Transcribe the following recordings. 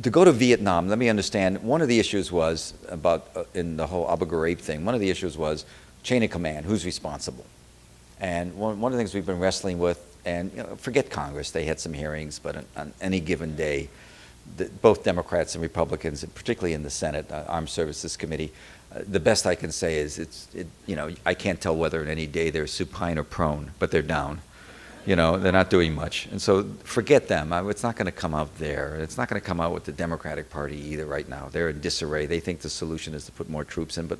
to go to Vietnam, let me understand, one of the issues was about, in the whole Abu Ghraib thing, one of the issues was chain of command, who's responsible? And one of the things we've been wrestling with, and forget Congress, they had some hearings, but on any given day, both Democrats and Republicans, and particularly in the Senate, Armed Services Committee, the best I can say is I can't tell whether in any day they're supine or prone, but they're down. They're not doing much. And so forget them. It's not going to come out there. It's not going to come out with the Democratic Party either right now. They're in disarray. They think the solution is to put more troops in, but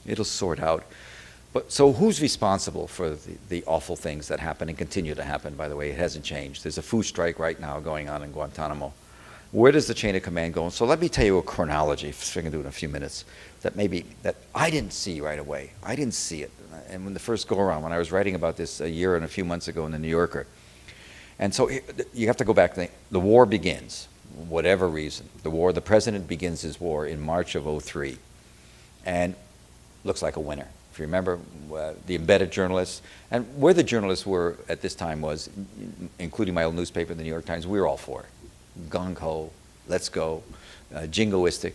it'll sort out. But so who's responsible for the awful things that happen and continue to happen, by the way? It hasn't changed. There's a food strike right now going on in Guantanamo. Where does the chain of command go? So let me tell you a chronology, if I can do it in a few minutes, that I didn't see right away. I didn't see it. And when the first go-around, when I was writing about this a year and a few months ago in the New Yorker. And so you have to go back. The war begins, whatever reason. The president begins his war in March of '03. And looks like a winner. If you remember, the embedded journalists, and where the journalists were at this time was, including my old newspaper, the New York Times, we were all for it. Gung-ho, let's go, jingoistic.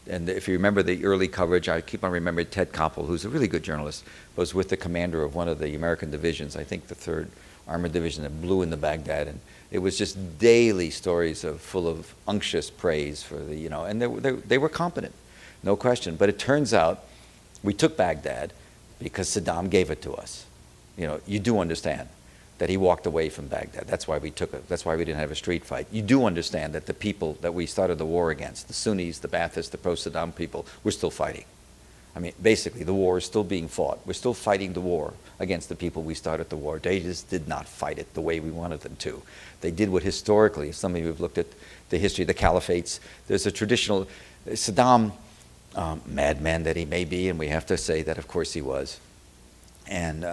And if you remember the early coverage, I keep on remembering Ted Koppel, who's a really good journalist, was with the commander of one of the American divisions, I think the 3rd Armored Division, that blew into Baghdad. And it was just daily stories full of unctuous praise for and they were competent, no question. But it turns out we took Baghdad because Saddam gave it to us. You do understand that he walked away from Baghdad. That's why we took it. That's why we didn't have a street fight. You do understand that the people that we started the war against, the Sunnis, the Baathists, the pro-Saddam people, we're still fighting. I mean, basically, the war is still being fought. We're still fighting the war against the people we started the war. They just did not fight it the way we wanted them to. They did what historically, some of you have looked at the history of the caliphates, there's a traditional, Saddam, madman that he may be, and we have to say that of course he was, and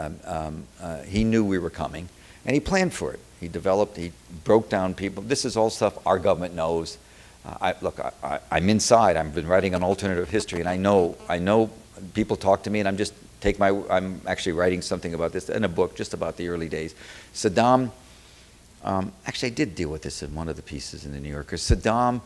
he knew we were coming, and he planned for it. He broke down people. This is all stuff our government knows. I'm inside. I've been writing an alternative history, and I know people talk to me, and I'm actually writing something about this in a book just about the early days. Saddam, actually I did deal with this in one of the pieces in the New Yorker. Saddam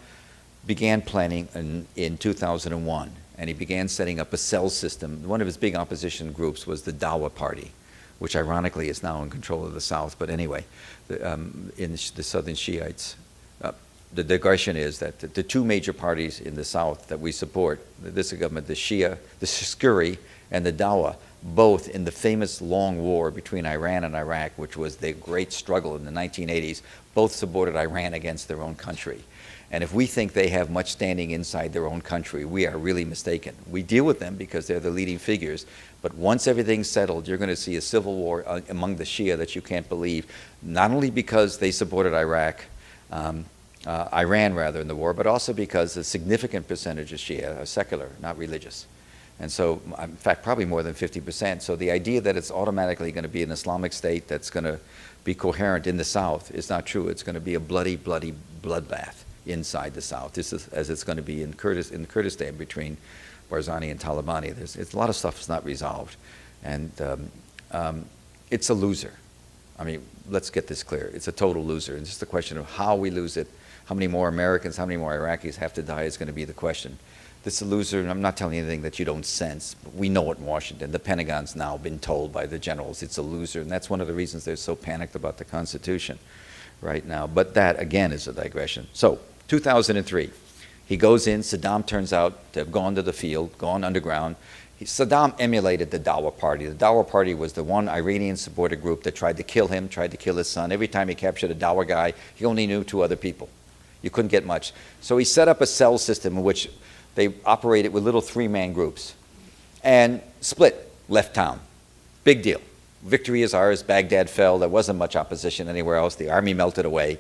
began planning in 2001, and he began setting up a cell system. One of his big opposition groups was the Dawa Party, which ironically is now in control of the South. But anyway, in the Southern Shiites. The digression is that the two major parties in the South that we support, this government, the Shia, the Shkuri, and the Dawa, both in the famous long war between Iran and Iraq, which was the great struggle in the 1980s, both supported Iran against their own country. And if we think they have much standing inside their own country, we are really mistaken. We deal with them because they're the leading figures, but once everything's settled, you're going to see a civil war among the Shia that you can't believe, not only because they supported Iran rather in the war, but also because a significant percentage of Shia are secular, not religious. And so, in fact, probably more than 50%. So the idea that it's automatically going to be an Islamic state that's going to be coherent in the South is not true. It's going to be a bloody, bloody bloodbath inside the South. This is as it's going to be in Kurdistan between Barzani and Talabani. A lot of stuff is not resolved. And it's a loser. I mean, let's get this clear. It's a total loser. It's just a question of how we lose it. How many more Americans, how many more Iraqis have to die is going to be the question. This is a loser, and I'm not telling you anything that you don't sense. But we know it in Washington. The Pentagon's now been told by the generals it's a loser, and that's one of the reasons they're so panicked about the Constitution right now. But that, again, is a digression. So, 2003, he goes in. Saddam turns out to have gone to the field, gone underground. Saddam emulated the Dawa Party. The Dawa Party was the one Iranian-supported group that tried to kill him, tried to kill his son. Every time he captured a Dawa guy, he only knew 2 other people. You couldn't get much. So he set up a cell system in which they operated with little 3-man groups and split, left town. Big deal. Victory is ours. Baghdad fell. There wasn't much opposition anywhere else. The army melted away.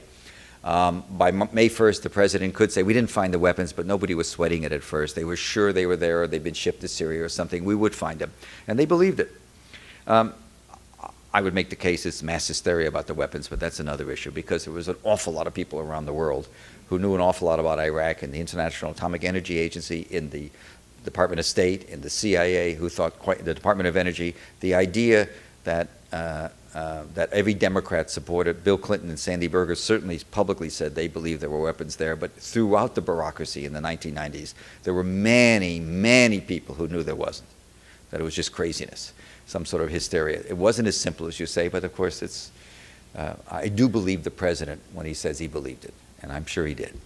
By May 1st, the president could say, we didn't find the weapons, but nobody was sweating it at first. They were sure they were there, or they'd been shipped to Syria or something. We would find them. And they believed it. I would make the case it's mass hysteria about the weapons, but that's another issue, because there was an awful lot of people around the world who knew an awful lot about Iraq, and the International Atomic Energy Agency, in the Department of State, in the CIA, who thought, the Department of Energy, the idea that that every Democrat supported. Bill Clinton and Sandy Berger certainly publicly said they believed there were weapons there, but throughout the bureaucracy in the 1990s, there were many, many people who knew there wasn't, that it was just craziness, some sort of hysteria. It wasn't as simple as you say, but of course it's, I do believe the president when he says he believed it, and I'm sure he did.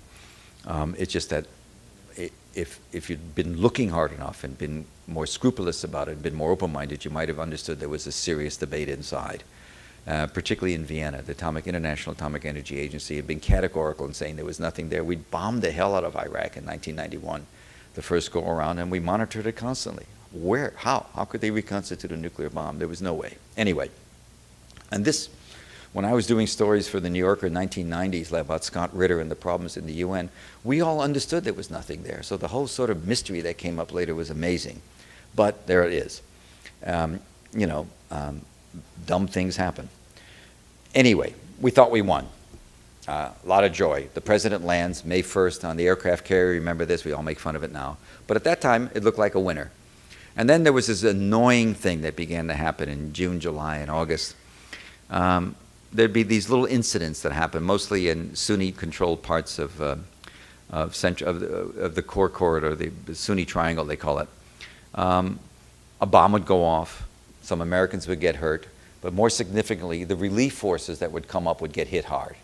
It's just that if you'd been looking hard enough and been more scrupulous about it, and been more open-minded, you might have understood there was a serious debate inside. Particularly in Vienna, the International Atomic Energy Agency had been categorical in saying there was nothing there. We bombed the hell out of Iraq in 1991, the first go-around, and we monitored it constantly. Where? How? How could they reconstitute a nuclear bomb? There was no way. Anyway, and this, when I was doing stories for the New Yorker in the 1990s about Scott Ritter and the problems in the UN, we all understood there was nothing there. So the whole sort of mystery that came up later was amazing. But there it is. Dumb things happen. Anyway, we thought we won. A lot of joy. The president lands May 1st on the aircraft carrier. Remember this? We all make fun of it now. But at that time, it looked like a winner. And then there was this annoying thing that began to happen in June, July, and August. There'd be these little incidents that happened, mostly in Sunni-controlled parts of the core corridor, the Sunni Triangle, they call it. A bomb would go off. Some Americans would get hurt. But more significantly, the relief forces that would come up would get hit hard.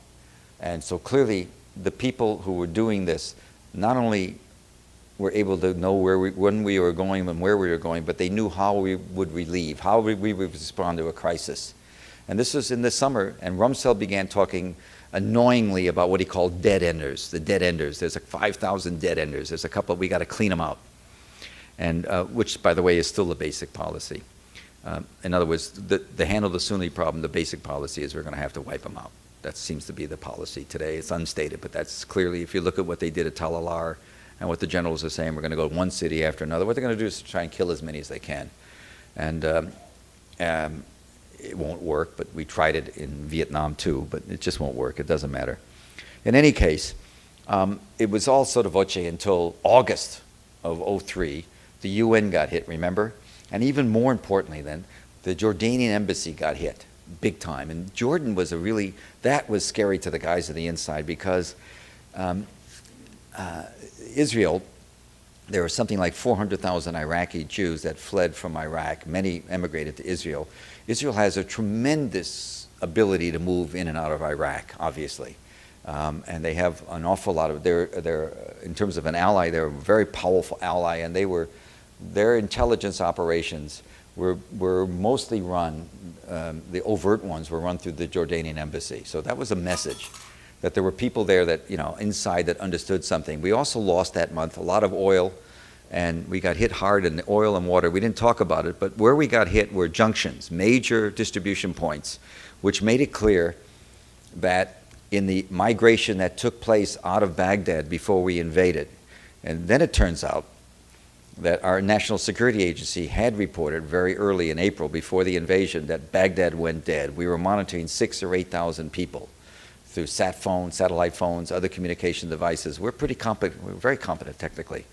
And so clearly, the people who were doing this not only were able to know when we were going and where we were going, but they knew how we would relieve, how we would respond to a crisis. And this was in the summer, and Rumsfeld began talking annoyingly about what he called dead enders, the dead enders. There's like 5,000 dead enders. There's a couple, we got to clean them out. And which, by the way, is still the basic policy. In other words, to handle the Sunni problem, the basic policy is we're going to have to wipe them out. That seems to be the policy today. It's unstated, but that's clearly, if you look at what they did at Tal Alar and what the generals are saying, we're going to go one city after another. What they're going to do is try and kill as many as they can. And it won't work, but we tried it in Vietnam too, but it just won't work. It doesn't matter. In any case, it was all sotto voce until August of '03. The UN got hit, remember? And even more importantly then, the Jordanian embassy got hit big time. And Jordan was that was scary to the guys on the inside because Israel, there were something like 400,000 Iraqi Jews that fled from Iraq. Many emigrated to Israel. Israel has a tremendous ability to move in and out of Iraq, obviously. And they have an awful lot of, they're in terms of an ally, they're a very powerful ally, and their intelligence operations were mostly run, the overt ones were run through the Jordanian embassy. So that was a message, that there were people there that, inside that understood something. We also lost that month a lot of oil, and we got hit hard in the oil and water. We didn't talk about it, but where we got hit were junctions, major distribution points, which made it clear that in the migration that took place out of Baghdad before we invaded, and then it turns out that our National Security Agency had reported very early in April, before the invasion, that Baghdad went dead. We were monitoring 6,000 or 8,000 people through satellite phones, other communication devices. We're pretty competent, we're very competent technically.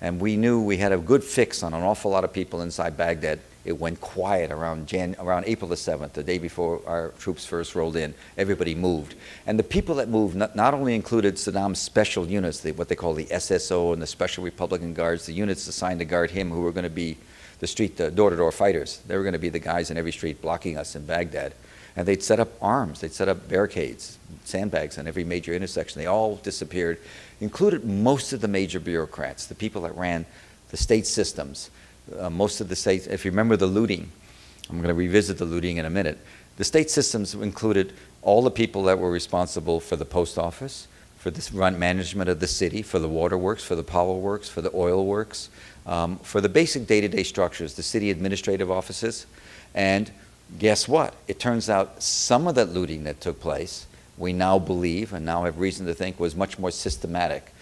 And we knew we had a good fix on an awful lot of people inside Baghdad. It went quiet around April the 7th, the day before our troops first rolled in. Everybody moved. And the people that moved not only included Saddam's special units, what they call the SSO and the Special Republican Guards, the units assigned to guard him, who were going to be the door-to-door fighters. They were going to be the guys in every street blocking us in Baghdad. And they'd set up arms, they'd set up barricades, sandbags on every major intersection. They all disappeared, included most of the major bureaucrats, the people that ran the state systems. Most of the states, if you remember the looting, I'm going to revisit the looting in a minute. The state systems included all the people that were responsible for the post office, for the management of the city, for the water works, for the power works, for the oil works, for the basic day-to-day structures, the city administrative offices. And guess what? It turns out some of that looting that took place, we now believe and now have reason to think, was much more systematic.